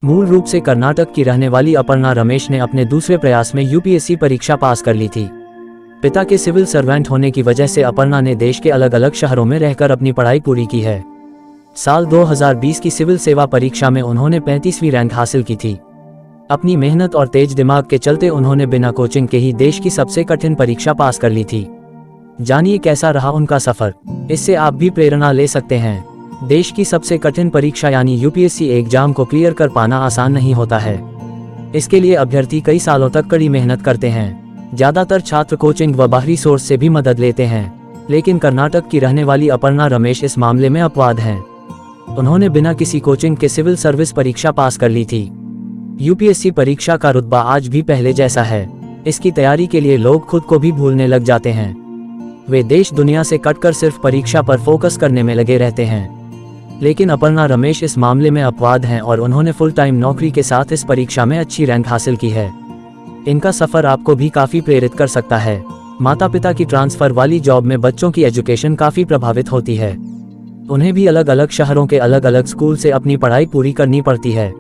मूल रूप से कर्नाटक की रहने वाली अपर्णा रमेश ने अपने दूसरे प्रयास में यूपीएससी परीक्षा पास कर ली थी। पिता के सिविल सर्वेंट होने की वजह से अपर्णा ने देश के अलग अलग शहरों में रहकर अपनी पढ़ाई पूरी की है। साल 2020 की सिविल सेवा परीक्षा में उन्होंने 35वीं रैंक हासिल की थी। अपनी मेहनत और तेज दिमाग के चलते उन्होंने बिना कोचिंग के ही देश की सबसे कठिन परीक्षा पास कर ली थी। जानिए कैसा रहा उनका सफर, इससे आप भी प्रेरणा ले सकते हैं। देश की सबसे कठिन परीक्षा यानी यूपीएससी एग्जाम को क्लियर कर पाना आसान नहीं होता है। इसके लिए अभ्यर्थी कई सालों तक कड़ी मेहनत करते हैं। ज़्यादातर छात्र कोचिंग व बाहरी सोर्स से भी मदद लेते हैं, लेकिन कर्नाटक की रहने वाली अपर्णा रमेश इस मामले में अपवाद हैं। उन्होंने बिना किसी कोचिंग के सिविल सर्विस परीक्षा पास कर ली थी। यूपीएससी परीक्षा का रुतबा आज भी पहले जैसा है। इसकी तैयारी के लिए लोग खुद को भी भूलने लग जाते हैं। वे देश दुनिया से कटकर सिर्फ परीक्षा पर फोकस करने में लगे रहते हैं। लेकिन अपर्णा रमेश इस मामले में अपवाद हैं और उन्होंने फुल टाइम नौकरी के साथ इस परीक्षा में अच्छी रैंक हासिल की है। इनका सफ़र आपको भी काफ़ी प्रेरित कर सकता है। माता पिता की ट्रांसफ़र वाली जॉब में बच्चों की एजुकेशन काफ़ी प्रभावित होती है। उन्हें भी अलग अलग शहरों के अलग अलग स्कूल से अपनी पढ़ाई पूरी करनी पड़ती है।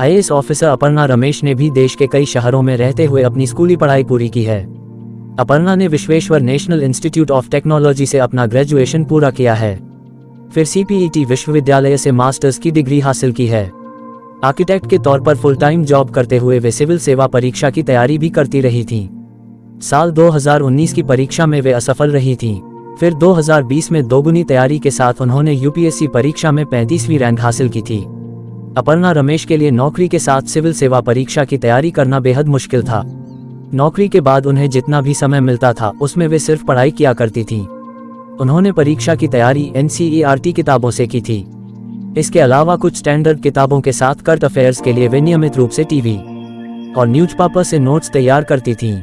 आईएएस ऑफिसर अपर्णा रमेश ने भी देश के कई शहरों में रहते हुए अपनी स्कूली पढ़ाई पूरी की है। अपर्णा ने Vishweshwar national institute of technology से अपना ग्रेजुएशन पूरा किया है। फिर सीपीईटी विश्वविद्यालय से मास्टर्स की डिग्री हासिल की है। आर्किटेक्ट के तौर पर फुल टाइम जॉब करते हुए वे सिविल सेवा परीक्षा की तैयारी भी करती रही थीं। साल 2019 की परीक्षा में वे असफल रही थीं। फिर 2020 में दोगुनी तैयारी के साथ उन्होंने यूपीएससी परीक्षा में 35वीं रैंक हासिल की थी। अपर्णा रमेश के लिए नौकरी के साथ सिविल सेवा परीक्षा की तैयारी करना बेहद मुश्किल था। नौकरी के बाद उन्हें जितना भी समय मिलता था उसमें वे सिर्फ पढ़ाई किया करती थीं। उन्होंने परीक्षा की तैयारी एनसीईआरटी किताबों से की थी। इसके अलावा कुछ स्टैंडर्ड किताबों के साथ करंट अफेयर्स के लिए वे नियमित रूप से टीवी और न्यूज़पेपर से नोट्स तैयार करती थीं।